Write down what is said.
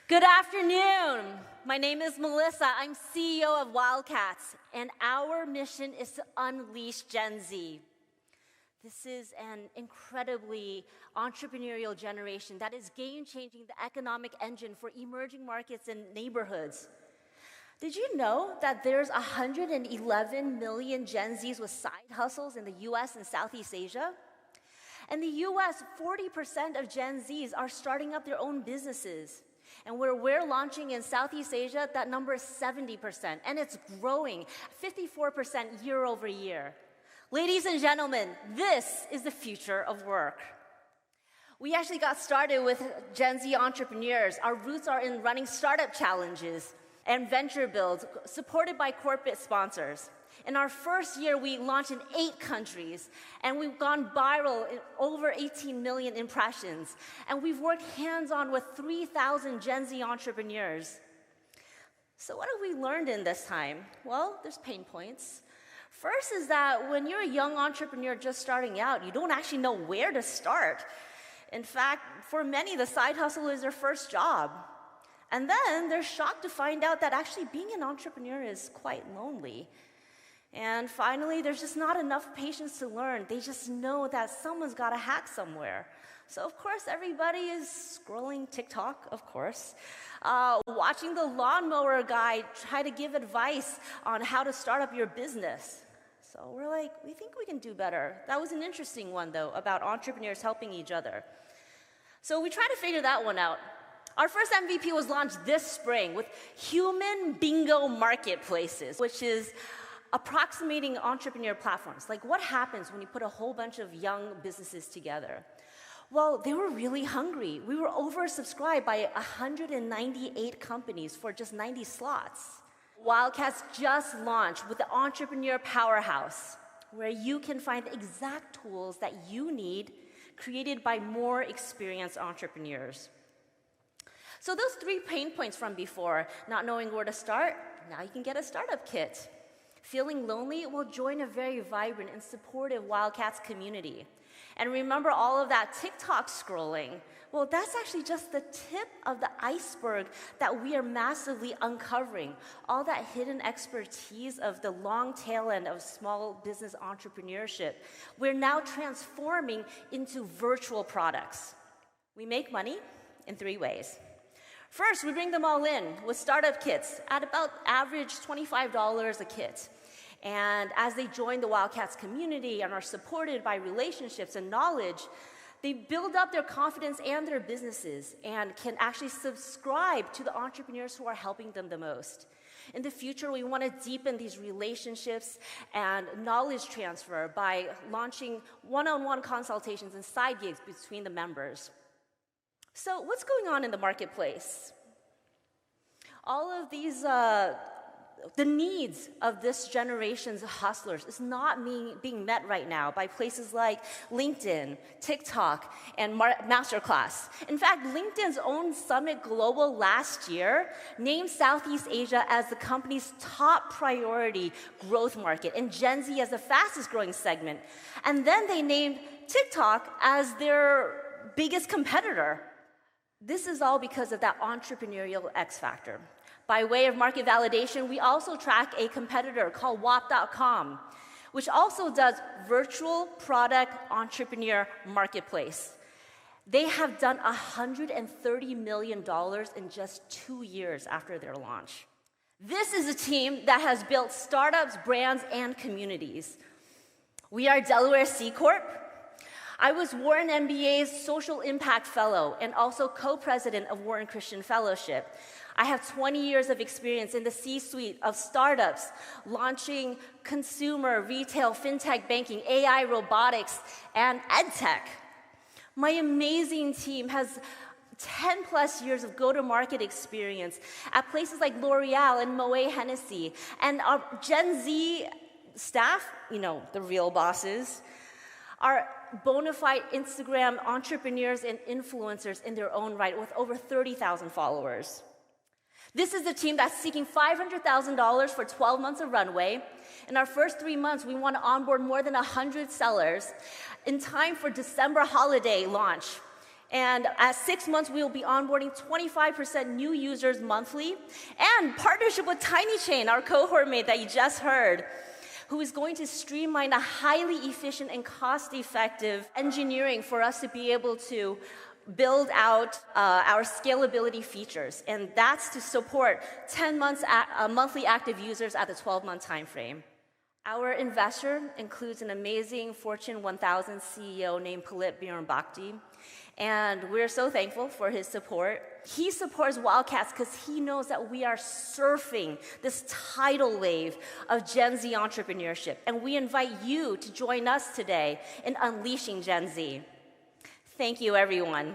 Good afternoon. My name is Melissa. I'm CEO of Wildcats, and our mission is to unleash Gen Z. This is an incredibly entrepreneurial generation that is game-changing the economic engine for emerging markets and neighborhoods. Did you know that there's 111 million Gen Zs with side hustles in the US and Southeast Asia? In the US, 40% of Gen Zs are starting up their own businesses. And where we're launching in Southeast Asia, that number is 70%, and it's growing, 54% year over year. Ladies and gentlemen, this is the future of work. We actually got started with Gen Z entrepreneurs. Our roots are in running startup challenges and venture builds supported by corporate sponsors. In our first year, we launched in 8 countries, and we've gone viral in over 18 million impressions. And we've worked hands-on with 3,000 Gen Z entrepreneurs. So what have we learned in this time? Well, there's pain points. First is that when you're a young entrepreneur just starting out, you don't actually know where to start. In fact, for many, the side hustle is their first job. And then they're shocked to find out that actually being an entrepreneur is quite lonely. And finally, there's just not enough patience to learn. They just know that someone's got a hack somewhere. So, of course, everybody is scrolling TikTok, of course, watching the lawnmower guy try to give advice on how to start up your business. So we're like, we think we can do better. That was an interesting one, though, about entrepreneurs helping each other. So we tried to figure that one out. Our first MVP was launched this spring with human bingo marketplaces, which is approximating entrepreneur platforms. Like, what happens when you put a whole bunch of young businesses together? Well, they were really hungry. We were oversubscribed by 198 companies for just 90 slots. Wildcats just launched with the Entrepreneur Powerhouse, where you can find the exact tools that you need, created by more experienced entrepreneurs. So those 3 pain points from before, not knowing where to start, now you can get a startup kit. Feeling lonely? Well, join a very vibrant and supportive Wildcats community. And remember all of that TikTok scrolling? Well, that's actually just the tip of the iceberg that we are massively uncovering. All that hidden expertise of the long tail end of small business entrepreneurship, we're now transforming into virtual products. We make money in 3 ways. First, we bring them all in with startup kits at about average $25 a kit. And as they join the Wildcats community and are supported by relationships and knowledge, they build up their confidence and their businesses and can actually subscribe to the entrepreneurs who are helping them the most. In the future, we want to deepen these relationships and knowledge transfer by launching one-on-one consultations and side gigs between the members. So what's going on in the marketplace? All of these, the needs of this generation's hustlers is not being met right now by places like LinkedIn, TikTok, and Masterclass. In fact, LinkedIn's own Summit Global last year named Southeast Asia as the company's top priority growth market and Gen Z as the fastest growing segment. And then they named TikTok as their biggest competitor. This is all because of that entrepreneurial X factor. By way of market validation, we also track a competitor called WAP.com, which also does virtual product entrepreneur marketplace. They have done $130 million in just 2 years after their launch. This is a team that has built startups, brands, and communities. We are Delaware C Corp. I was Wharton MBA's Social Impact Fellow and also co-president of Wharton Christian Fellowship. I have 20 years of experience in the C-suite of startups, launching consumer, retail, fintech, banking, AI, robotics, and edtech. My amazing team has 10 plus years of go-to-market experience at places like L'Oreal and Moet Hennessy. And our Gen Z staff, the real bosses, are bona fide Instagram entrepreneurs and influencers in their own right with over 30,000 followers. This is a team that's seeking $500,000 for 12 months of runway. In our first 3 months, we want to onboard more than 100 sellers in time for December holiday launch. And at 6 months, we will be onboarding 25% new users monthly, and partnership with TinyChain, our cohort mate that you just heard, who is going to streamline a highly efficient and cost-effective engineering for us to be able to build out our scalability features. And that's to support 10 months monthly active users at the 12-month time frame. Our investor includes an amazing Fortune 1000 CEO named Palit Bhirombhakdi, and we're so thankful for his support. He supports Wildcats because he knows that we are surfing this tidal wave of Gen Z entrepreneurship, and we invite you to join us today in unleashing Gen Z. Thank you, everyone.